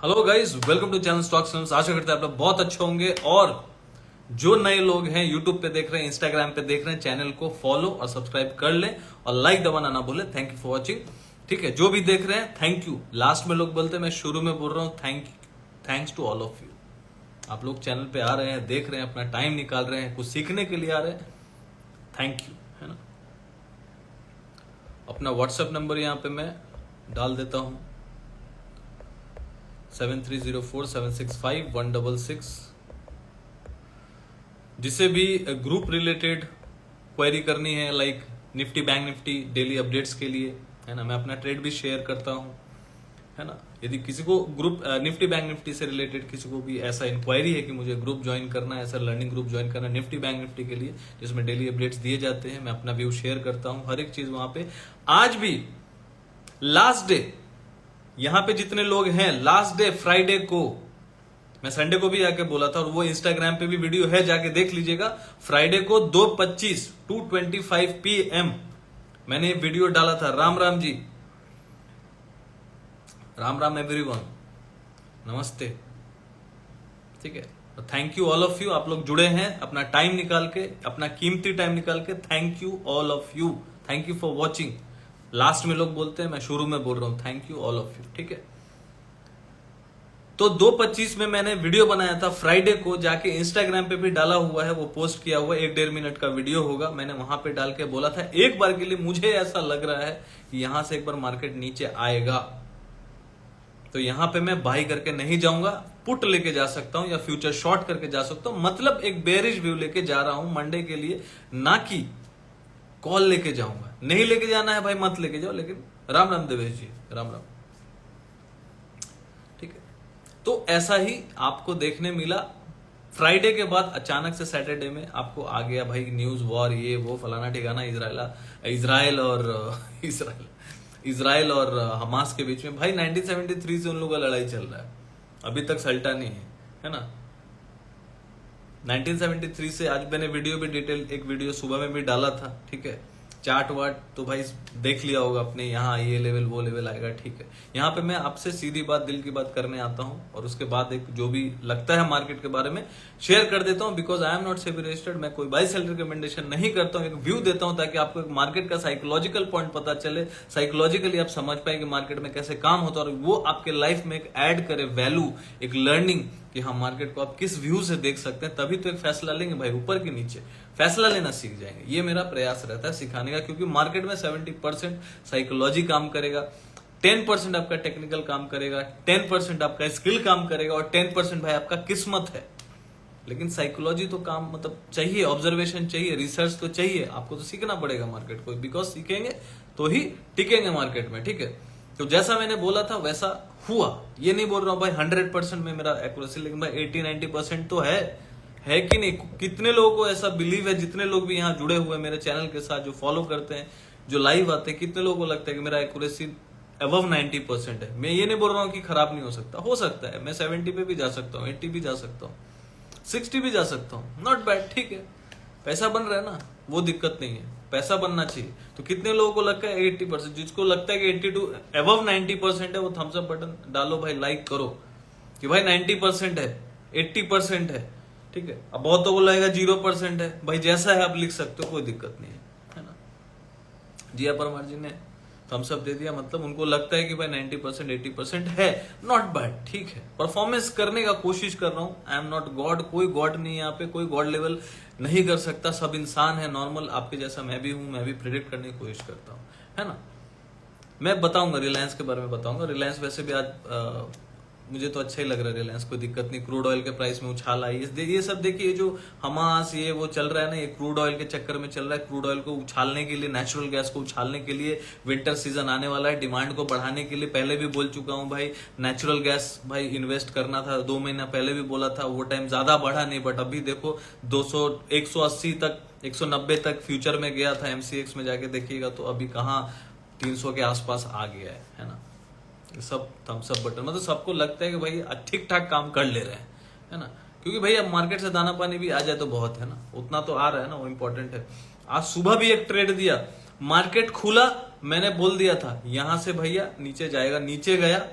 Hello guys, welcome to channel stocks films. आशा करते हैं आप लोग बहुत अच्छे होंगे। और जो नए लोग हैं यूट्यूब पे देख रहे हैं, इंस्टाग्राम पे देख रहे हैं, चैनल को फॉलो और सब्सक्राइब कर लें और लाइक दबाना ना भूलें। Thank you for watching. ठीक है, जो भी देख रहे हैं थैंक यू। लास्ट में लोग बोलते हैं, मैं शुरू में बोल रहा हूं thanks to all of you. आप लोग चैनल पे आ रहे हैं, देख रहे हैं, अपना टाइम निकाल रहे हैं, कुछ सीखने के लिए आ रहे हैं, थैंक यू, है ना। अपना व्हाट्सएप नंबर यहाँ पे मैं डाल देता हूं 7304765166। जिसे भी ग्रुप रिलेटेड क्वेरी करनी है, like Nifty bank Nifty daily updates के लिए, है ना। मैं अपना ट्रेड भी शेयर करता हूं, है ना। यदि किसी को ग्रुप निफ्टी बैंक निफ्टी से रिलेटेड किसी को भी ऐसा इंक्वायरी है कि मुझे ग्रुप ज्वाइन करना है, ऐसा लर्निंग ग्रुप ज्वाइन करना है निफ्टी बैंक निफ्टी के लिए, जिसमें डेली अपडेट्स दिए जाते हैं, मैं अपना व्यू शेयर करता हूं, हर एक चीज वहां पे। आज भी लास्ट डे, यहां पे जितने लोग हैं, लास्ट डे फ्राइडे को, मैं संडे को भी आके बोला था और वो इंस्टाग्राम पे भी वीडियो है, जाके देख लीजिएगा। फ्राइडे को 2:25 2:25 PM मैंने ये वीडियो डाला था। राम राम जी, राम राम एवरीवन, नमस्ते। ठीक है, thank you all of you. आप लोग जुड़े हैं अपना टाइम निकाल के, अपना कीमती टाइम निकाल के। Thank you all of you, thank you for watching. Last में लोग बोलते हैं, मैं शुरू में बोल रहा हूं thank you all of you. ठीक है, तो 2:25 में मैंने वीडियो बनाया था फ्राइडे को, जाके इंस्टाग्राम पे भी डाला हुआ है, वो पोस्ट किया हुआ 1-1.5 मिनट का वीडियो होगा। मैंने वहां पे डाल के बोला था, एक बार के लिए मुझे ऐसा लग रहा है कि यहां से एक बार मार्केट नीचे आएगा, तो यहां पे मैं बाई करके नहीं जाऊंगा, पुट लेके जा सकता हूं या फ्यूचर शॉर्ट करके जा सकता हूं। मतलब एक बेरिश व्यू लेके जा रहा हूं मंडे के लिए, ना कि कॉल लेके जाऊंगा। नहीं लेके जाना है भाई, मत लेके जाओ, लेकिन राम राम देवेश जी, राम राम। ठीक है, तो ऐसा ही आपको देखने मिला। फ्राइडे के बाद अचानक से सैटरडे में आपको आ गया भाई न्यूज वॉर, ये वो फलाना ठिकाना, इजराइल और हमास के बीच में। भाई 1973 से उन लोगों का लड़ाई चल रहा है, अभी तक सल्टा नहीं है ना। 1973 से आज मैंने वीडियो भी डिटेल, एक वीडियो सुबह में भी डाला था। ठीक है, चार्ट वार्ट तो भाई देख लिया होगा अपने, यहाँ ये लेवल वो लेवल आएगा। ठीक है, यहाँ पे मैं आपसे सीधी बात, दिल की बात करने आता हूँ, और उसके बाद एक जो भी लगता है मार्केट के बारे में शेयर कर देता हूँ। Because I am not SEBI registered, मैं कोई बाय सेल रिकमेंडेशन नहीं करता हूँ, एक व्यू देता हूँ ताकि आपको एक मार्केट का साइकोलॉजिकल पॉइंट पता चले, साइकोलॉजिकली आप समझ पाए कि मार्केट में कैसे काम होता है, और वो आपके लाइफ में एक ऐड करे वैल्यू, एक लर्निंग कि हाँ मार्केट को आप किस व्यू से देख सकते हैं। तभी तो एक फैसला लेंगे भाई, ऊपर के नीचे फैसला लेना सीख जाएंगे। ये मेरा प्रयास रहता है सिखाने का, क्योंकि मार्केट में 70% साइकोलॉजी काम करेगा, 10% आपका टेक्निकल काम करेगा, 10% आपका स्किल काम करेगा, और 10% भाई आपका किस्मत है। लेकिन साइकोलॉजी तो काम मतलब चाहिए, ऑब्जर्वेशन चाहिए, रिसर्च तो चाहिए, आपको तो सीखना पड़ेगा मार्केट को। बिकॉज सीखेंगे तो ही टिकेंगे मार्केट में। ठीक है, तो जैसा मैंने बोला था वैसा हुआ। ये नहीं बोल रहा हूं भाई 100% में मेरा एक्यूरेसी, लेकिन भाई 80-90% तो है कि नहीं। कितने लोगों को ऐसा बिलीव है, जितने लोग भी यहाँ जुड़े हुए मेरे चैनल के साथ, जो फॉलो करते हैं, जो लाइव आते हैं, कितने लोगों को लगता है कि मेरा एक्यूरेसी अबव 90% है। मैं ये नहीं बोल रहा हूँ कि खराब नहीं हो सकता है। मैं 70 पे भी जा सकता हूँ, 80 भी जा सकता हूँ, 60 भी जा सकता हूँ, नॉट बैड। ठीक है, पैसा बन रहा है ना, वो दिक्कत नहीं है, पैसा बनना चाहिए। तो कितने लोगों को लगता है 80%, जिसको लगता है कि 82 अबव 90% है, वो थम्स अप बटन डालो भाई, लाइक करो कि भाई 90% है, 80% है। ठीक है, अब बहुतों को लगेगा 0% है। भाई जैसा है आप लिख सकते हो, कोई दिक्कत नहीं है ना। जिया परमार जी ने थम्स अप दे दिया, मतलब उनको लगता है कि भाई 90% 80% है, नॉट बैड। ठीक है, परफॉर्मेंस करने का कोशिश कर रहा हूं। आई एम नॉट गॉड, कोई गॉड नहीं है यहाँ पे, कोई गॉड लेवल नहीं कर सकता। सब इंसान है, नॉर्मल आपके जैसा मैं भी हूं, मैं भी प्रिडिक्ट करने की कोशिश करता हूं, है ना। मैं बताऊंगा रिलायंस के बारे में बताऊंगा। रिलायंस वैसे भी आज मुझे तो अच्छा ही लग रहा है रिलायंस, कोई दिक्कत नहीं। क्रूड ऑयल के प्राइस में उछाल आई, ये सब देखिए, जो हमास ये वो चल रहा है ना, ये क्रूड ऑयल के चक्कर में चल रहा है। क्रूड ऑयल को उछालने के लिए, नेचुरल गैस को उछालने के लिए, विंटर सीजन आने वाला है, डिमांड को बढ़ाने के लिए। पहले भी बोल चुका हूं भाई, नेचुरल गैस भाई इन्वेस्ट करना था, 2 महीना पहले भी बोला था। वो टाइम ज्यादा बढ़ा नहीं, बट अभी देखो 200 180 तक 190 तक फ्यूचर में गया था। MCX में जाके देखिएगा तो अभी कहाँ 300 के आसपास आ गया है ना। सब थम्स अप बटन, मतलब सबको लगता है कि भाई ठीक ठाक काम कर ले रहे हैं, है ना। क्योंकि भाई अब मार्केट से दाना पानी भी आ जाए तो बहुत है ना, उतना तो आ रहा है ना, वो इंपॉर्टेंट है। आज सुबह भी एक ट्रेड दिया, मार्केट खुला, मैंने बोल दिया था यहां से भैया नीचे जाएगा, नीचे गया।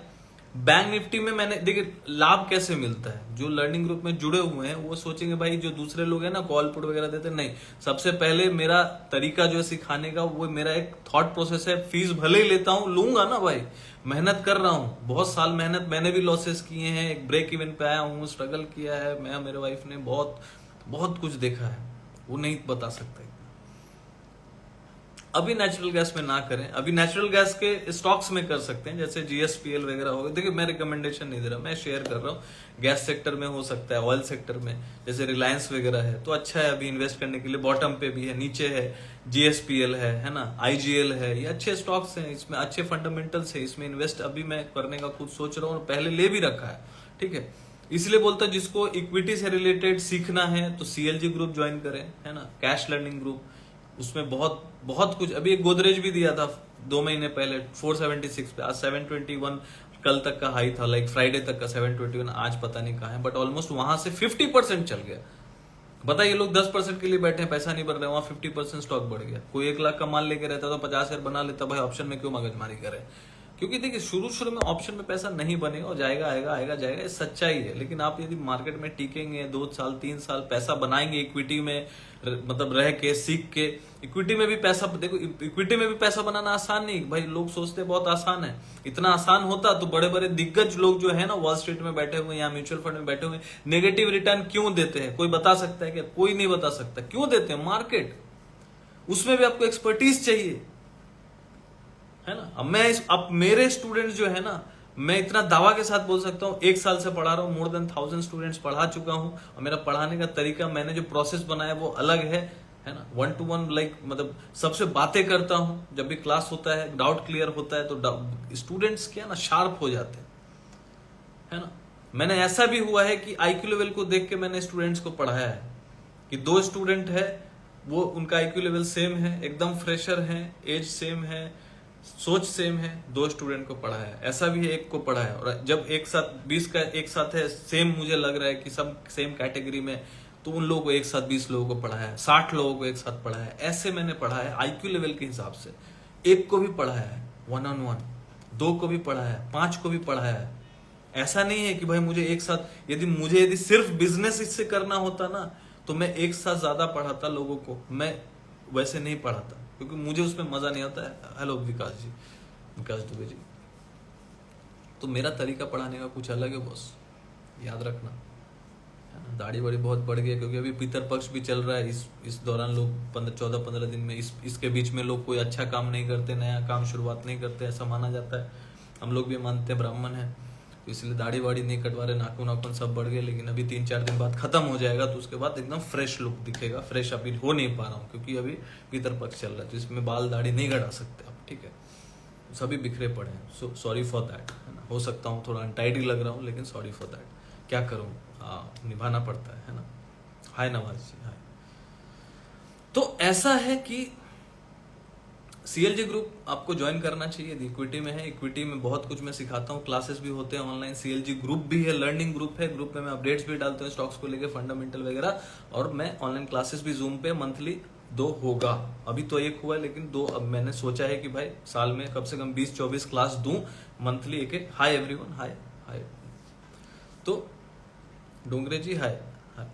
बैंक निफ्टी में मैंने देखिए लाभ कैसे मिलता है, जो लर्निंग ग्रुप में जुड़े हुए हैं वो सोचेंगे भाई जो दूसरे लोग हैं ना कॉल पुट वगैरह देते हैं, नहीं। सबसे पहले मेरा तरीका जो है सिखाने का वो मेरा एक थॉट प्रोसेस है। फीस भले ही लेता हूं, लूंगा ना भाई, मेहनत कर रहा हूं, बहुत साल मेहनत, मैंने भी लॉसेस किए हैं, एक ब्रेक इवन पे आया हूं, स्ट्रगल किया है, मैं मेरे वाइफ ने बहुत बहुत कुछ देखा है, वो नहीं बता सकते। अभी नेचुरल गैस में ना करें, अभी नेचुरल गैस के स्टॉक्स में कर सकते हैं, जैसे जीएसपीएल वगैरह हो गए। देखिए मैं रिकमेंडेशन नहीं दे रहा, मैं शेयर कर रहा हूँ। गैस सेक्टर में हो सकता है, ऑयल सेक्टर में जैसे रिलायंस वगैरह है तो अच्छा है अभी इन्वेस्ट करने के लिए। बॉटम पे भी है, नीचे है, जीएसपीएल है ना, आईजीएल है, ये अच्छे स्टॉक्स हैं, इसमें अच्छे फंडामेंटल्स है, इसमें इन्वेस्ट अभी मैं करने का खुद सोच रहा हूँ और पहले ले भी रखा है, ठीक है। इसलिए बोलता हूं जिसको इक्विटी से रिलेटेड सीखना है तो सीएलजी ग्रुप ज्वाइन करें, है ना, कैश लर्निंग ग्रुप, उसमें बहुत बहुत कुछ। अभी एक गोदरेज भी दिया था 2 महीने पहले 476 पे, आज 721 कल तक का हाई था, लाइक फ्राइडे तक का 721, आज पता नहीं कहाँ है, बट ऑलमोस्ट वहां से 50% चल गया। बताइए लोग 10% के लिए बैठे हैं, पैसा नहीं बढ़ रहा है, वहां 50% स्टॉक बढ़ गया। कोई 1 लाख का माल लेके रहता तो 50,000 बना लेता, भाई ऑप्शन में क्यों मगजमारी करे। क्योंकि देखिए शुरू में ऑप्शन में पैसा नहीं बनेगा और जाएगा आएगा आएगा जाएगा, ये सच्चाई है। लेकिन आप यदि मार्केट में टिकेंगे 2 साल 3 साल पैसा बनाएंगे इक्विटी में, मतलब रह के सीख के, इक्विटी में भी पैसा, देखो इक्विटी में भी पैसा बनाना आसान नहीं भाई। लोग सोचते बहुत आसान है, इतना आसान होता तो बड़े बड़े दिग्गज लोग जो है ना वॉल स्ट्रीट में बैठे हुए या म्यूचुअल फंड में बैठे हुए नेगेटिव रिटर्न क्यों देते हैं, कोई बता सकता है क्या? कोई नहीं बता सकता। क्यों देते हैं? मार्केट, उसमें भी आपको एक्सपर्टीज चाहिए, है ना। अब मेरे स्टूडेंट्स जो है ना, मैं इतना दावा के साथ बोल सकता हूँ 1 साल से पढ़ा रहा हूँ, मोर देन 1000 स्टूडेंट्स पढ़ा चुका हूँ, और मेरा पढ़ाने का तरीका, मैंने जो प्रोसेस बनाया वो अलग है ना। 1 to 1 लाइक मतलब सबसे बातें करता हूँ, जब भी क्लास होता है डाउट क्लियर होता है तो स्टूडेंट्स क्या ना शार्प हो जाते हैं, है ना। मैंने ऐसा भी हुआ है कि आईक्यू लेवल को देख के मैंने स्टूडेंट्स को पढ़ाया है कि 2 स्टूडेंट है, वो उनका आईक्यू लेवल सेम है, एकदम फ्रेशर है, एज सेम है, सोच सेम है, 2 स्टूडेंट को पढ़ा है। ऐसा भी है 1 को पढ़ा है, और जब एक साथ 20 का एक साथ है, सेम मुझे लग रहा है कि सब सेम कैटेगरी में, तो उन लोगों को एक साथ 20 लोगों को पढ़ा है, 60 लोगों को एक साथ पढ़ा है। ऐसे मैंने पढ़ा है आईक्यू लेवल के हिसाब से। 1 को भी पढ़ाया है 1-on-1, 2 को भी पढ़ा है, 5 को भी पढ़ाया है। ऐसा नहीं है कि भाई मुझे एक साथ, यदि सिर्फ बिजनेस इससे करना होता ना तो मैं एक साथ ज्यादा पढ़ाता लोगों को, मैं वैसे नहीं पढ़ाता क्योंकि मुझे उसमें मजा नहीं आता है। हेलो विकास जी, विकास दुबे जी। तो मेरा तरीका पढ़ाने का कुछ अलग है बॉस, याद रखना, है ना। दाढ़ी वाड़ी बहुत बढ़ गया क्योंकि अभी पितर पक्ष भी चल रहा है, इस दौरान लोग 14-15 दिन में इसके बीच में लोग कोई अच्छा काम नहीं करते, नया काम शुरुआत नहीं करते, ऐसा माना जाता है। हम लोग भी मानते हैं, ब्राह्मण है, तो इसलिए दाढ़ी वाड़ी नहीं कटवा रहे, नाखून सब बढ़ गए। लेकिन अभी 3-4 दिन बाद खत्म हो जाएगा तो उसके बाद एकदम फ्रेश लुक दिखेगा। फ्रेश अभी हो नहीं पा रहा हूँ क्योंकि अभी पितर पक्ष चल रहा है, तो इसमें बाल दाढ़ी नहीं गड़ा सकते आप, ठीक है। सभी बिखरे पड़े हैं, सो सॉरी फॉर दैट, है ना। हो सकता हूँ थोड़ा अनटाइडी लग रहा हूँ, लेकिन सॉरी फॉर दैट, क्या करूँ, निभाना पड़ता है ना। हाय नवाज जी, हाय। तो ऐसा है कि सीएलजी ग्रुप आपको ज्वाइन करना चाहिए, इक्विटी में है। इक्विटी में बहुत कुछ मैं सिखाता हूँ, क्लासेस भी होते हैं ऑनलाइन, सीएलजी ग्रुप भी है, लर्निंग ग्रुप है। ग्रुप में मैं अपडेट्स भी डालता हूँ स्टॉक्स को लेके, फंडामेंटल वगैरह, और मैं ऑनलाइन क्लासेस भी जूम पे मंथली 2 होगा। अभी तो 1 हुआ है, लेकिन 2 अब मैंने सोचा है कि भाई साल में कम से कम 20-24 क्लास दूं मंथली, एक। Hi everyone, hi hi. तो Dongre ji hi hi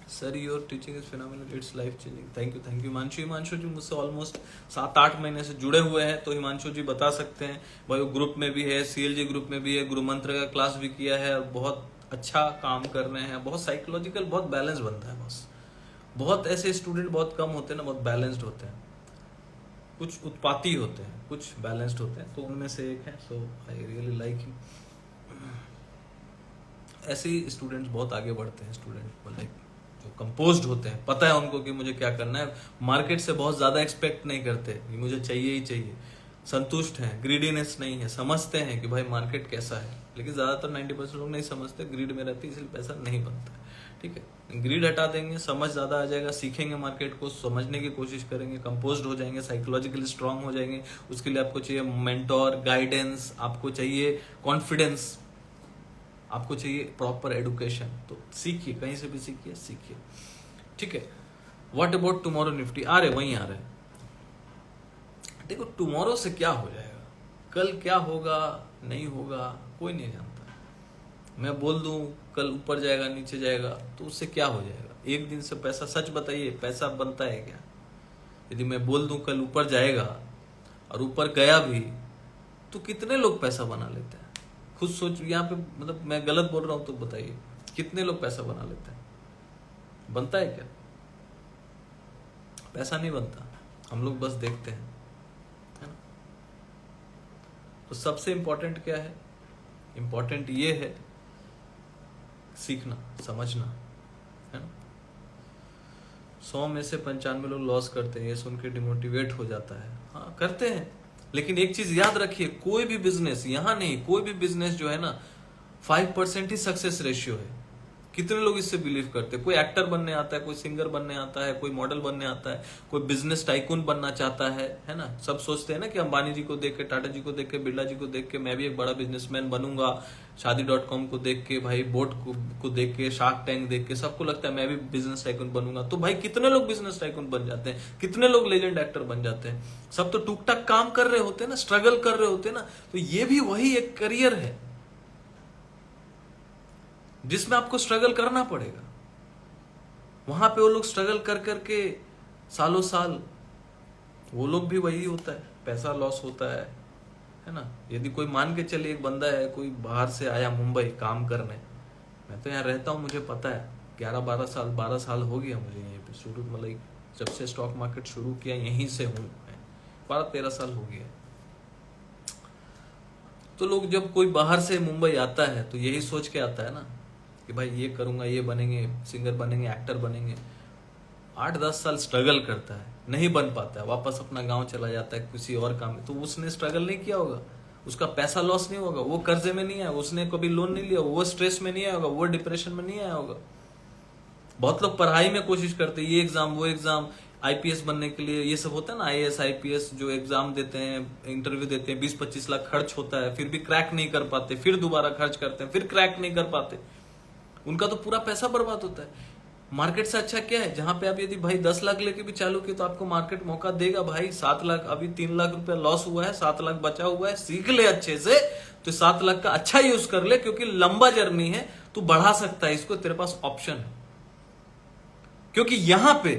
sir, your teaching is phenomenal, it's life changing. Thank you Himanshu ji मुझसे ऑलमोस्ट 7-8 महीने से जुड़े हुए हैं, तो हिमांशु जी बता सकते हैं भाई, वो ग्रुप में भी है, सीएलजी ग्रुप में भी है, गुरु मंत्र का क्लास भी किया है, और बहुत अच्छा काम कर रहे हैं। बहुत साइकोलॉजिकल, बहुत बैलेंस बनता है बस। बहुत ऐसे स्टूडेंट बहुत कम होते हैं ना, बहुत बैलेंस्ड होते हैं, कुछ उत्पाती होते हैं, कुछ बैलेंस्ड होते हैं, तो उनमें से एक है। सो आई रियली लाइक हिम। ऐसे ही स्टूडेंट्स बहुत आगे बढ़ते हैं, स्टूडेंट लाइक जो कंपोज्ड होते हैं, पता है उनको कि मुझे क्या करना है, मार्केट से बहुत ज्यादा एक्सपेक्ट नहीं करते कि मुझे चाहिए ही चाहिए, संतुष्ट हैं, ग्रीडीनेस नहीं है, समझते हैं कि भाई मार्केट कैसा है। लेकिन ज्यादातर 90% लोग नहीं समझते, ग्रीड में रहती है, इसलिए पैसा नहीं बनता है, ठीक है। ग्रीड हटा देंगे, समझ ज्यादा आ जाएगा, सीखेंगे मार्केट को, समझने की कोशिश करेंगे, कंपोज्ड हो जाएंगे, साइकोलॉजिकली स्ट्रांग हो जाएंगे। उसके लिए आपको चाहिए मेंटोर, गाइडेंस, आपको चाहिए कॉन्फिडेंस, आपको चाहिए प्रॉपर एडुकेशन। तो सीखिए, कहीं से भी सीखिए, ठीक है। What about tomorrow Nifty? आ रहे, वहीं आ रहे। देखो टुमारो से क्या हो जाएगा, कल क्या होगा नहीं होगा कोई नहीं जानता। मैं बोल दूं कल ऊपर जाएगा नीचे जाएगा तो उससे क्या हो जाएगा? एक दिन से पैसा, सच बताइए, पैसा बनता है क्या? यदि मैं बोल दूं कल ऊपर जाएगा और ऊपर गया भी तो कितने लोग पैसा बना लेते हैं? खुद सोच, यहाँ पे मतलब मैं गलत बोल रहा हूं तो बताइए, कितने लोग पैसा बना लेते हैं? बनता है क्या? पैसा नहीं बनता, हम लोग बस देखते हैं, है ना? तो सबसे इंपॉर्टेंट क्या है? इंपॉर्टेंट ये है सीखना, समझना, है ना? 100 में से 95 लोग लॉस करते हैं, ये सुन के डिमोटिवेट हो जाता है। हाँ करते हैं, लेकिन एक चीज याद रखिए, कोई भी बिजनेस, यहां नहीं, कोई भी बिजनेस जो है ना 5% ही सक्सेस रेशियो है। कितने लोग इससे बिलीव करते हैं? कोई एक्टर बनने आता है, कोई सिंगर बनने आता है, कोई मॉडल बनने आता है, कोई बिजनेस टाइकून बनना चाहता है ना? सब सोचते हैं ना कि अंबानी जी को देख के, टाटा जी को देख के, बिरला जी को देख के मैं भी एक बड़ा बिजनेसमैन बनूंगा। शादी.com को देख के, भाई बोट को देख के, शार्क टैंक देख के सबको लगता है मैं भी बिजनेस टाइकून बनूंगा। तो भाई कितने लोग बिजनेस टाइकून बन जाते हैं, कितने लोग लेजेंड एक्टर बन जाते हैं? सब तो टूक टाक काम कर रहे होते हैं ना, स्ट्रगल कर रहे होते हैं ना। तो ये भी वही एक करियर है जिसमें आपको स्ट्रगल करना पड़ेगा। वहां पे वो लोग स्ट्रगल कर करके सालों साल, वो लोग भी वही होता है, पैसा लॉस होता है ना? यदि कोई मान के चलिए, एक बंदा है, कोई बाहर से आया मुंबई काम करने, मैं तो यहाँ रहता हूँ, मुझे पता है 12 साल हो गया मुझे यहीं पे शुरू, मतलब जब से स्टॉक मार्केट शुरू किया यहीं से हूँ, 12-13 साल हो गया। तो लोग जब कोई बाहर से मुंबई आता है तो यही सोच के आता है ना कि भाई ये करूंगा, ये बनेंगे, सिंगर बनेंगे, एक्टर बनेंगे। 8-10 साल स्ट्रगल करता है, नहीं बन पाता है, वापस अपना गांव चला जाता है किसी और काम में। तो उसने स्ट्रगल नहीं किया होगा, उसका पैसा लॉस नहीं होगा, वो कर्जे में नहीं आया, उसने कभी लोन नहीं लिया, वो स्ट्रेस में नहीं आया होगा, वो डिप्रेशन में नहीं आया होगा। बहुत लोग पढ़ाई में कोशिश करते हैं, ये एग्जाम वो एग्जाम, आईपीएस बनने के लिए ये सब होता है ना, आईएएस आईपीएस जो एग्जाम देते हैं, इंटरव्यू देते हैं, 20-25 लाख खर्च होता है, फिर भी क्रैक नहीं कर पाते, फिर दोबारा खर्च करते हैं, फिर क्रैक नहीं कर पाते, उनका तो पूरा पैसा बर्बाद होता है। मार्केट से अच्छा क्या है? जहां पे आप यदि भाई 10 लाख लेके भी चालू किए तो आपको मार्केट मौका देगा। भाई 7 लाख, अभी 3 लाख रुपया लॉस हुआ है, 7 लाख बचा हुआ है, सीख ले अच्छे से, तो 7 लाख का अच्छा यूज कर ले, क्योंकि लंबा जर्नी है, तू बढ़ा सकता है इसको, तेरे पास ऑप्शन है। क्योंकि यहां पे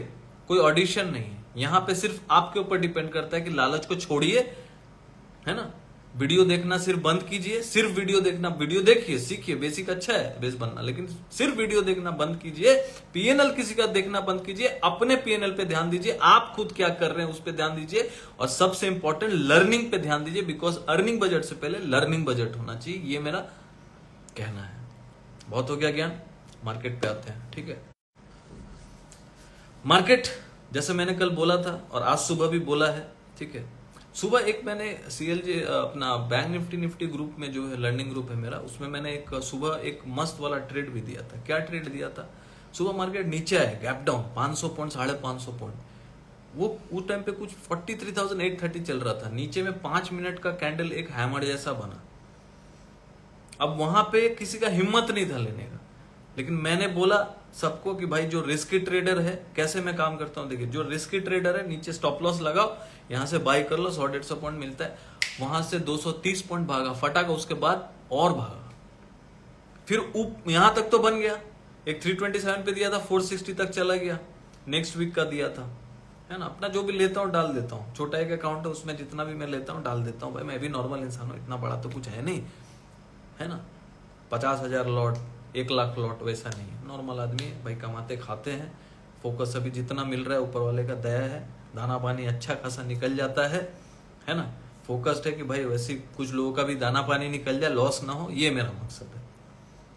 कोई ऑडिशन नहीं है, यहां पे सिर्फ आपके ऊपर डिपेंड करता है कि लालच को छोड़िए, है ना? वीडियो देखना सिर्फ बंद कीजिए, सिर्फ वीडियो देखना, वीडियो देखिए, सीखिए, बेसिक अच्छा है बेस बनना, लेकिन सिर्फ वीडियो देखना बंद कीजिए, पीएनएल किसी का देखना बंद कीजिए, अपने पीएनएल पे ध्यान दीजिए, आप खुद क्या कर रहे हैं उस पे ध्यान दीजिए, और सबसे इंपॉर्टेंट लर्निंग पे ध्यान दीजिए, बिकॉज अर्निंग बजट से पहले लर्निंग बजट होना चाहिए, ये मेरा कहना है। बहुत हो गया ज्ञान, मार्केट पे आते हैं, ठीक है? मार्केट जैसे मैंने कल बोला था और आज सुबह भी बोला है, ठीक है? सुबह एक मैंने सीएलजे अपना बैंक निफ्टी ग्रुप में जो है लर्निंग ग्रुप है मेरा, उसमें मैंने एक सुबह एक मस्त वाला ट्रेड भी दिया था। क्या ट्रेड दिया था? सुबह मार्केट नीचे आए, गैप डाउन 500 पॉइंट, 550 पॉइंट, वो उस टाइम पे कुछ 43,830 चल रहा था, नीचे में 5 मिनट का कैंडल एक हैमर जैसा बना। अब वहां पे किसी का हिम्मत नहीं था लेने का, लेकिन मैंने बोला सबको कि भाई जो रिस्की ट्रेडर है, कैसे मैं काम करता हूं देखिए, जो रिस्की ट्रेडर है नीचे स्टॉप लॉस लगाओ, यहां से बाई कर लो, 100-150 पॉइंट मिलता है, वहां से 230 पॉइंट भागा, फटाका, उसके बाद और भागा, फिर यहां तक तो बन गया, एक 327 पे दिया था, 460 तक चला गया, नेक्स्ट वीक का दिया था, है ना? अपना जो भी लेता हूं डाल देता हूं, छोटा एक अकाउंट है, उसमें जितना भी मैं लेता हूं डाल देता हूं। भाई मैं भी नॉर्मल इंसान हूं, इतना बड़ा तो कुछ है नहीं, है ना? 50,000 लॉट, 1 लाख लॉट वैसा नहीं है, नॉर्मल आदमी है भाई, कमाते खाते हैं, फोकस अभी जितना मिल रहा है ऊपर वाले का दया है, दाना पानी अच्छा खासा निकल जाता है ना? फोकस्ड है कि भाई वैसे कुछ लोगों का भी दाना पानी निकल जाए, लॉस ना हो, ये मेरा मकसद है।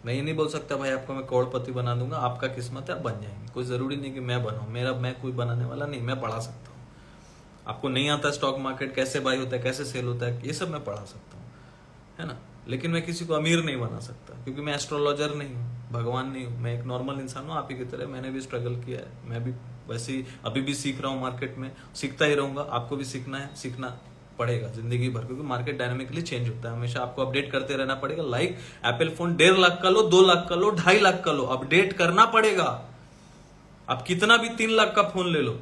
मैं ये नहीं बोल सकता भाई आपको मैं करोड़पति बना दूंगा, आपका किस्मत है आप बन जाएंगे, कोई जरूरी नहीं कि मैं बनाऊं, मैं कोई बनाने वाला नहीं, मैं पढ़ा सकता हूँ। आपको नहीं आता स्टॉक मार्केट कैसे बाई होता है, कैसे सेल होता है, ये सब मैं पढ़ा सकता हूँ, है ना? लेकिन मैं किसी को अमीर नहीं बना सकता, क्योंकि मैं एस्ट्रोलॉजर नहीं हूँ, भगवान नहीं हूँ, मैं एक नॉर्मल इंसान हूँ आप ही की तरह। मैंने भी स्ट्रगल किया है, मैं भी वैसे ही अभी भी सीख रहा हूँ, मार्केट में सीखता ही रहूंगा। आपको भी सीखना है, सीखना पड़ेगा जिंदगी भर, क्योंकि मार्केट डायनामिकली चेंज होता है, हमेशा आपको अपडेट करते रहना पड़ेगा। लाइक एप्पल फोन 1.5 लाख का लो, 2 लाख का लो, 2.5 लाख का लो, अपडेट करना पड़ेगा। आप कितना भी 3 लाख का फोन ले लो,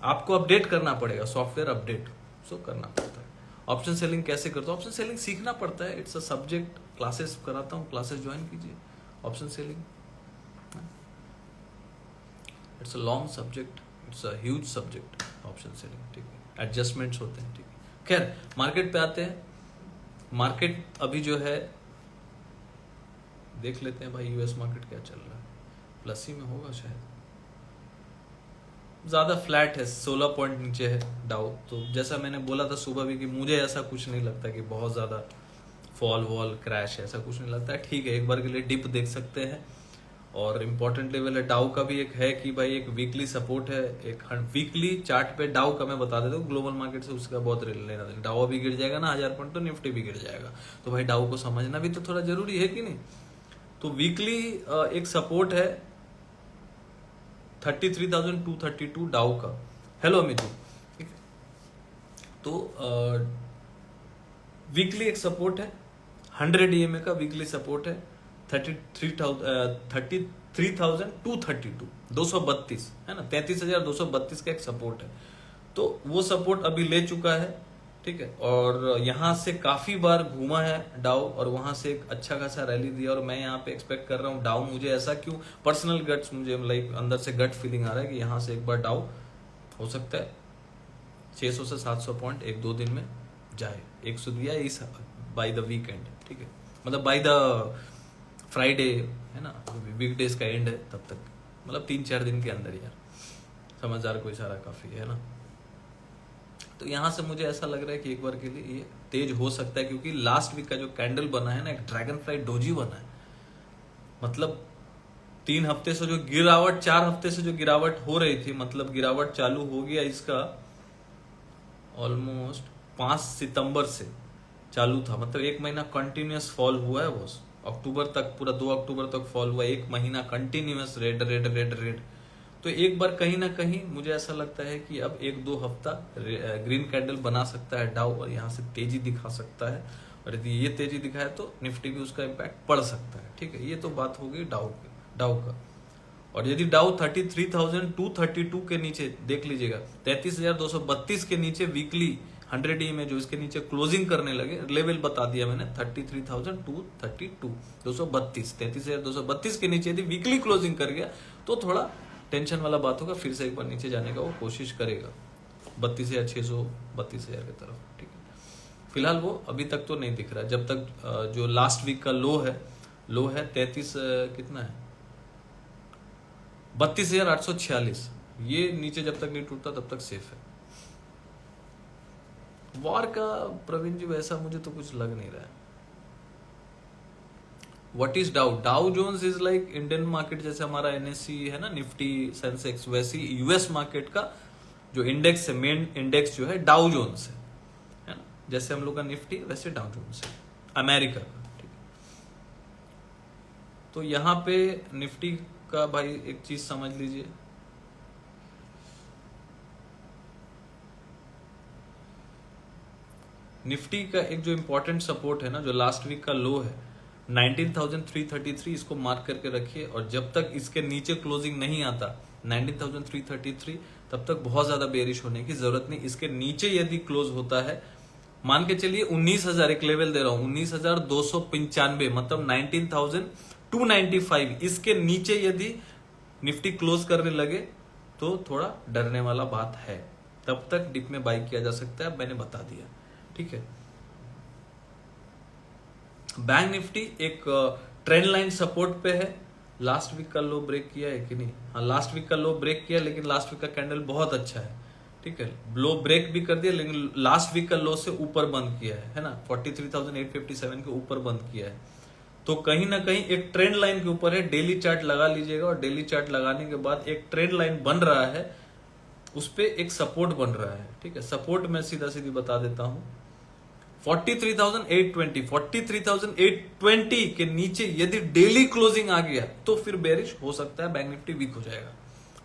आपको अपडेट करना पड़ेगा, सॉफ्टवेयर अपडेट सो करना पड़ता है। ऑप्शन सेलिंग कैसे करता हूँ? ऑप्शन सेलिंग सीखना पड़ता है, इट्स अ सब्जेक्ट, क्लासेस कराता हूँ, क्लासेस ज्वाइन कीजिए। Option selling it's a long subject, it's a huge subject option selling, ठीक है। एडजस्टमेंट्स होते हैं, ठीक है। खैर मार्केट पे आते हैं। मार्केट अभी जो है देख लेते हैं भाई, यूएस मार्केट क्या चल रहा है। प्लस ही में होगा शायद, ज्यादा फ्लैट है, 16 पॉइंट नीचे है डाउ। तो जैसा मैंने बोला था सुबह भी कि मुझे ऐसा कुछ नहीं लगता कि बहुत ज्यादा फॉल वॉल क्रैश, ऐसा कुछ नहीं लगता है, ठीक है। एक बार के लिए डिप देख सकते हैं। और इम्पोर्टेंट लेवल है डाउ का भी एक है कि भाई एक वीकली सपोर्ट है, एक वीकली चार्ट पे डाउ का मैं बता देता हूँ, ग्लोबल मार्केट से उसका बहुत लेना देना। डाउ भी गिर जाएगा ना 1000 पॉइंट तो निफ्टी भी गिर जाएगा, तो भाई डाउ को समझना भी तो थोड़ा जरूरी है कि नहीं। तो वीकली एक सपोर्ट है 33,232 डाउ का। हेलो अमितू, ठीक है। तो वीकली एक सपोर्ट है 100 EMA का, वीकली सपोर्ट है 33,232 232 है ना, 33,232 का एक सपोर्ट है। तो वो सपोर्ट अभी ले चुका है, ठीक है। और यहां से काफी बार घूमा है डाउ, और वहां से एक अच्छा खासा रैली दिया। और मैं यहाँ पे एक्सपेक्ट कर रहा हूँ डाउ, मुझे ऐसा क्यों पर्सनल गट्स, मुझे लाइक अंदर से गट फीलिंग आ रहा है कि यहाँ से एक बार डाउ हो सकता है 600 से 700 पॉइंट 1-2 दिन में जाए। 100 दिया इस बाय द वीकेंड, ठीक है, मतलब बाय द फ्राइडे है ना, वीकडेज का एंड है तब तक, मतलब 3-4 दिन के अंदर यार, समझदार को इशारा काफी है ना। तो यहां से मुझे ऐसा लग रहा है कि एक बार के लिए ये तेज हो सकता है, क्योंकि लास्ट वीक का जो कैंडल बना है ना, एक ड्रैगन फ्लाई डोजी बना है। मतलब 3 हफ्ते से जो गिरावट, 4 हफ्ते से जो गिरावट हो रही थी, मतलब गिरावट चालू हो गया इसका ऑलमोस्ट 5 सितंबर से चालू था, मतलब 1 महीना कंटिन्यूअस फॉल हुआ है। वो अक्टूबर तक, पूरा 2 अक्टूबर तक फॉल हुआ, 1 महीना continuous red red red red. तो एक बार कहीं ना कहीं मुझे ऐसा लगता है कि अब 1-2 हफ्ता ग्रीन कैंडल बना सकता है डाउ, और यहाँ से तेजी दिखा सकता है। और यदि ये तेजी दिखाए तो निफ्टी भी उसका इम्पैक्ट पड़ सकता है, ठीक है। ये तो बात हो गई डाउ का। और यदि डाउ 33,232 के नीचे देख लीजिएगा, 33,232 के नीचे वीकली 100 EMA जो इसके नीचे क्लोजिंग करने लगे, लेवल बता दिया मैंने 33,232 232 33,232 के नीचे यदि वीकली क्लोजिंग कर गया तो थोड़ा टेंशन वाला बात होगा, फिर से एक बार नीचे जाने का वो कोशिश करेगा 32,600 32,000 की तरफ, ठीक है। फिलहाल वो अभी तक तो नहीं दिख रहा, जब तक जो लास्ट वीक का लो है 33 कितना है 32,846, ये नीचे जब तक नहीं टूटता तब तक सेफ है। वॉर का प्रवीण जी वैसा मुझे तो कुछ लग नहीं रहा है। What is Dow? Dow Jones is like Indian market, जैसे हमारा NSE है ना, निफ्टी सेंसेक्स, वैसी यूएस मार्केट का जो इंडेक्स है, मेन इंडेक्स जो है डाउ जोन्स है ना, जैसे हम लोग का निफ्टी वैसे डाउ जोन्स है अमेरिका का, ठीक है। तो यहाँ पे निफ्टी का भाई एक चीज समझ लीजिए, निफ्टी का एक जो इंपॉर्टेंट सपोर्ट है ना, जो लास्ट वीक का लो है 19,333, इसको मार्क करके रखिए। और जब तक इसके नीचे क्लोजिंग नहीं आता 19,333, तब तक बहुत ज्यादा बेरिश होने की जरूरत नहीं। इसके नीचे यदि क्लोज होता है, मान के चलिए 19,000, एक लेवल दे रहा हूं 19,295, मतलब 19,295, इसके नीचे यदि निफ्टी क्लोज करने लगे तो थोड़ा डरने वाला बात है। तब तक डिप में बाई किया जा सकता है, मैंने बता दिया, ठीक है। बैंक निफ्टी एक ट्रेंड लाइन सपोर्ट पे है, लास्ट वीक का लो ब्रेक किया है कि नहीं? हाँ, लास्ट वीक का लो ब्रेक किया, लेकिन लास्ट वीक का कैंडल बहुत अच्छा है, ठीक है। लो ब्रेक भी कर दिया, लेकिन लास्ट वीक का लो से ऊपर बंद किया है ना, 43,857 के ऊपर बंद किया है। तो कहीं ना कहीं एक ट्रेंड लाइन के ऊपर है। डेली चार्ट लगा लीजिएगा, और डेली चार्ट लगाने के बाद एक ट्रेंड लाइन बन रहा है, उस पे एक सपोर्ट बन रहा है, ठीक है। सपोर्ट मैं सीधा सीधी बता देता हूं 43,820 के नीचे यदि डेली क्लोजिंग आ गया तो फिर बेरिश हो सकता है, बैंक निफ्टी वीक हो जाएगा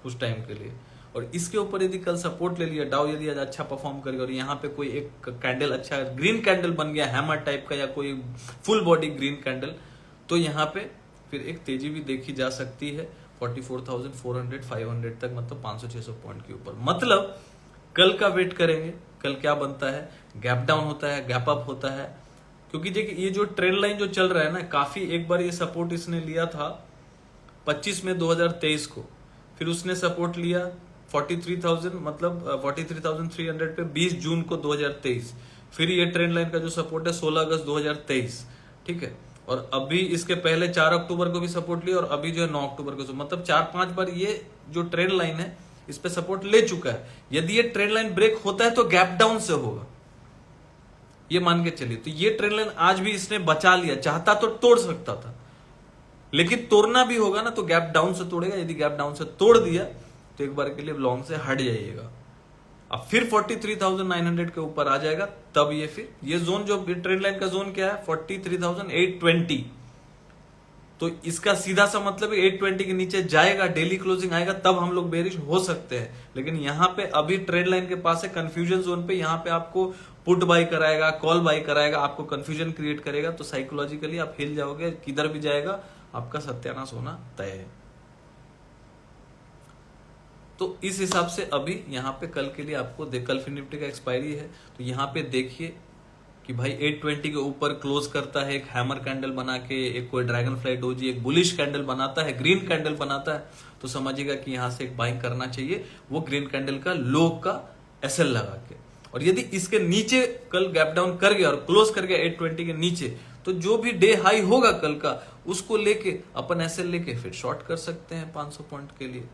उस टाइम के लिए। और इसके ऊपर यदि कल सपोर्ट ले लिया, डाउ यदि आज अच्छा परफॉर्म करेगा और यहाँ पे कोई एक कैंडल अच्छा ग्रीन कैंडल बन गया हैमर टाइप का, या कोई फुल बॉडी ग्रीन कैंडल, तो यहाँ पे फिर एक तेजी भी देखी जा सकती है 44,400 500 तक, मतलब 500-600 पॉइंट के ऊपर। मतलब कल का वेट करेंगे, कल क्या बनता है, गैप डाउन होता है, गैप अप होता है। क्योंकि देखिए ये जो ट्रेंड लाइन जो चल रहा है ना, काफी एक बार ये सपोर्ट इसने लिया था 25 में 2023 को, फिर उसने सपोर्ट लिया 43,000 मतलब 43,300 पे 20 जून को 2023। फिर ये ट्रेंड लाइन का जो सपोर्ट है 16 अगस्त 2023, ठीक है। और अभी इसके पहले 4 अक्टूबर को भी सपोर्ट लिया और अभी जो है 9 अक्टूबर को, मतलब 4-5 बार ये जो ट्रेंड लाइन है इस पे सपोर्ट ले चुका है। यदि ये ट्रेंड लाइन ब्रेक होता है तो गैप डाउन से होगा, ये मान के चलिए। तो ये ट्रेंड लाइन आज भी इसने बचा लिया, चाहता तो तोड़ सकता था, लेकिन तोड़ना भी होगा ना तो गैप डाउन से तोड़ेगा। यदि गैप डाउन से तोड़ दिया तो एक बार के लिए लॉन्ग से हट जाइएगा। अब फिर 43,900 के ऊपर आ जाएगा, तब ये फिर ये जोन जो ट्रेंड लाइन का जोन क्या है 43,820, तो इसका सीधा सा मतलब 820 के नीचे जाएगा, डेली क्लोजिंग आएगा, तब हम लोग बेरिश हो सकते हैं। लेकिन यहां पे अभी ट्रेंड लाइन के पास है, कंफ्यूजन जोन पे, यहां पे आपको पुट बाई कराएगा, कॉल बाई कराएगा, आपको कंफ्यूजन क्रिएट करेगा, तो साइकोलॉजिकली आप हिल जाओगे, किधर भी जाएगा आपका सत्यानाश होना तय है। तो इस हिसाब से अभी यहाँ पे कल के लिए आपको कल फिर निफ्टी का एक्सपायरी है, तो यहाँ पे देखिए कि भाई 820 के ऊपर क्लोज करता है, एक हैमर कैंडल बना के, एक कोई ड्रैगन फ्लाई डोजी एक बुलिश कैंडल बनाता है, ग्रीन कैंडल बनाता है, तो समझिएगा कि यहां से एक बाइंग करना चाहिए, वो ग्रीन कैंडल का लो का एसएल लगा के। और यदि इसके नीचे कल गैप डाउन कर गया और क्लोज कर गया 820 के नीचे, तो जो भी डे हाई होगा कल का उसको लेके अपन एसएल लेके फिर शॉर्ट कर सकते हैं 500 पॉइंट के लिए।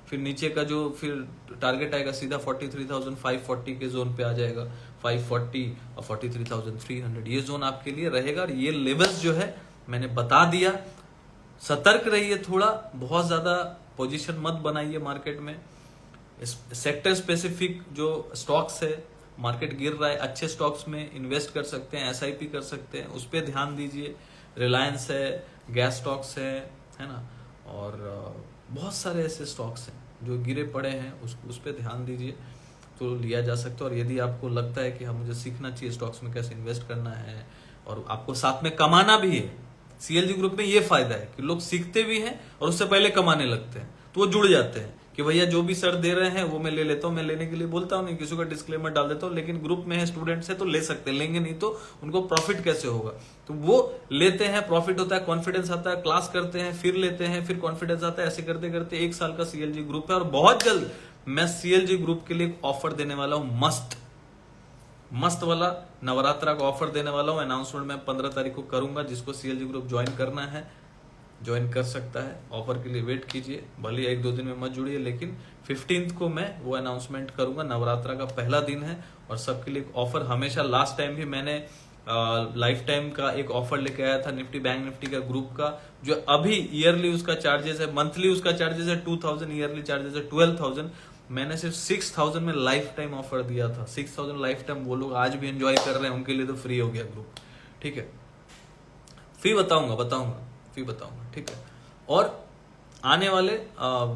फिर नीचे का जो फिर टारगेट आएगा सीधा 43,540 के जोन पे आ जाएगा, 540 और 43,300 ये जोन आपके लिए रहेगा। और ये लेवल्स जो है मैंने बता दिया, सतर्क रहिए, थोड़ा बहुत ज्यादा पोजीशन मत बनाइए मार्केट में। सेक्टर स्पेसिफिक जो स्टॉक्स है, मार्केट गिर रहा है, अच्छे स्टॉक्स में इन्वेस्ट कर सकते हैं, एसआईपी कर सकते हैं, उस पर ध्यान दीजिए। रिलायंस है, गैस स्टॉक्स है ना, और बहुत सारे ऐसे स्टॉक्स हैं जो गिरे पड़े हैं, उस पर ध्यान दीजिए तो लिया जा सकता है। और यदि आपको लगता है कि हाँ मुझे सीखना चाहिए स्टॉक्स में कैसे इन्वेस्ट करना है और आपको साथ में कमाना भी है, सीएलजी ग्रुप में ये फायदा है कि लोग सीखते भी हैं और उससे पहले कमाने लगते हैं, तो वो जुड़ जाते हैं कि भैया जो भी सर दे रहे हैं वो मैं ले लेता हूँ। मैं लेने के लिए बोलता हूँ नहीं, किसी का डिस्क्लेमर डाल देता हूँ, लेकिन ग्रुप में है, स्टूडेंट्स है तो ले सकते हैं, लेंगे नहीं तो उनको प्रॉफिट कैसे होगा। तो वो लेते हैं, प्रॉफिट होता है, कॉन्फिडेंस आता है, क्लास करते हैं, फिर लेते हैं, फिर कॉन्फिडेंस आता है, ऐसे करते करते 1 साल का सीएलजी ग्रुप है। और बहुत जल्द मैं सीएलजी ग्रुप के लिए एक ऑफर देने वाला हूँ, मस्त वाला नवरात्रा का ऑफर देने वाला हूँ। अनाउंसमेंट मैं 15 तारीख को करूंगा, जिसको सीएलजी ग्रुप ज्वाइन करना है ज्वाइन कर सकता है। ऑफर के लिए वेट कीजिए, भले 1-2 दिन में मत जुड़िए, लेकिन 15 को मैं वो अनाउंसमेंट करूंगा। नवरात्रा का पहला दिन है और सबके लिए ऑफर, हमेशा लास्ट टाइम भी मैंने लाइफ टाइम का एक ऑफर लेके आया था निफ्टी बैंक निफ्टी का ग्रुप का, जो अभी ईयरली उसका चार्जेस है, मंथली उसका चार्जेस है 2,000, ईयरली चार्जेस है 12,000। मैंने सिर्फ 6,000 में लाइफ टाइम ऑफर दिया था, 6,000 लाइफ टाइम। वो लोग आज भी एंजॉय कर रहे हैं, उनके लिए तो फ्री हो गया ग्रुप, ठीक है। फिर बताऊंगा, ठीक है। और आने वाले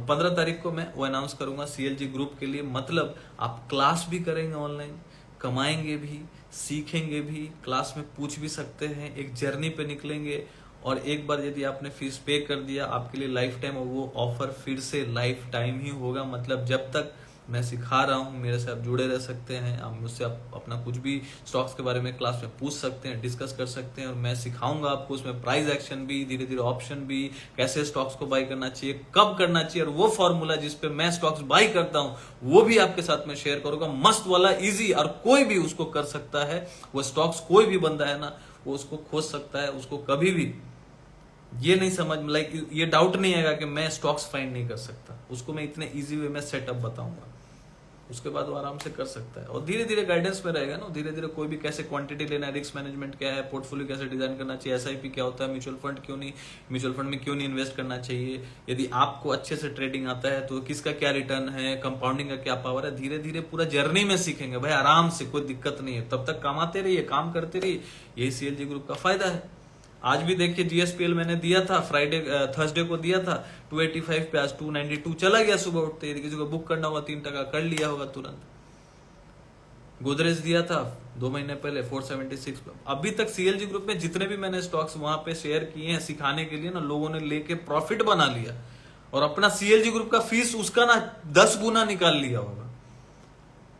15 तारीख को मैं वो अनाउंस करूंगा सीएलजी ग्रुप के लिए, मतलब आप क्लास भी करेंगे ऑनलाइन, कमाएंगे भी, सीखेंगे भी, क्लास में पूछ भी सकते हैं, एक जर्नी पे निकलेंगे। और एक बार यदि आपने फीस पे कर दिया, आपके लिए लाइफ टाइम, और वो ऑफर फिर से लाइफ टाइम ही होगा। मतलब जब तक मैं सिखा रहा हूँ मेरे से आप जुड़े रह सकते हैं, आप मुझसे आप अपना कुछ भी स्टॉक्स के बारे में क्लास में पूछ सकते हैं, डिस्कस कर सकते हैं, और मैं सिखाऊंगा आपको उसमें प्राइस एक्शन भी, धीरे धीरे ऑप्शन भी, कैसे स्टॉक्स को बाई करना चाहिए, कब करना चाहिए, और वो फॉर्मूला जिसपे मैं स्टॉक्स बाई करता हूँ वो भी आपके साथ में शेयर करूंगा। मस्त वाला, इजी, और कोई भी उसको कर सकता है। वो स्टॉक्स कोई भी बंदा है ना, वो उसको खोज सकता है, उसको कभी भी ये नहीं समझ ये डाउट नहीं आएगा कि मैं स्टॉक्स फाइंड नहीं कर सकता। उसको मैं इतने इजी वे में सेटअप बताऊंगा, उसके बाद वो आराम से कर सकता है। और धीरे धीरे गाइडेंस में रहेगा ना, धीरे धीरे कोई भी कैसे क्वांटिटी लेना है, रिस्क मैनेजमेंट क्या है, पोर्टफोलियो कैसे डिजाइन करना चाहिए, एसआईपी क्या होता है, म्यूचुअल फंड में क्यों नहीं इन्वेस्ट करना चाहिए, यदि आपको अच्छे से ट्रेडिंग आता है तो किसका क्या रिटर्न है, कंपाउंडिंग का क्या पावर है, धीरे धीरे पूरा जर्नी में सीखेंगे भाई, आराम से, कोई दिक्कत नहीं है। तब तक कमाते रहिए, काम करते रहिए, यही सीएलजी ग्रुप का फायदा है। आज भी देखिए जीएसपीएल मैंने दिया था, थर्सडे को दिया था 285 पे, आज 292 चला गया सुबह उठते। यदि किसी को बुक करना होगा 3% कर लिया होगा तुरंत। गोदरेज दिया था 2 महीने पहले 476 पे। अभी तक सीएलजी ग्रुप में जितने भी मैंने स्टॉक्स वहां पे शेयर किए हैं सिखाने के लिए ना, लोगों ने लेके प्रॉफिट बना लिया, और अपना सीएलजी ग्रुप का फीस उसका ना 10 गुना निकाल लिया होगा।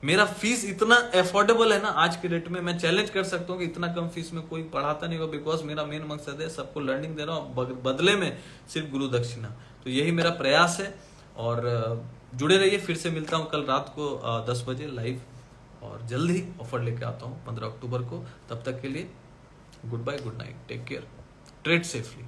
मेरा फीस इतना अफोर्डेबल है ना आज के डेट में, मैं चैलेंज कर सकता हूँ कि इतना कम फीस में कोई पढ़ाता नहीं होगा, बिकॉज मेरा मेन मकसद है सबको लर्निंग दे रहा हूँ, बदले में सिर्फ गुरु दक्षिणा। तो यही मेरा प्रयास है, और जुड़े रहिए। फिर से मिलता हूँ कल रात को 10 बजे लाइव, और जल्द ही ऑफर लेके आता हूँ 15 अक्टूबर को। तब तक के लिए goodbye, good night, take care, trade safely.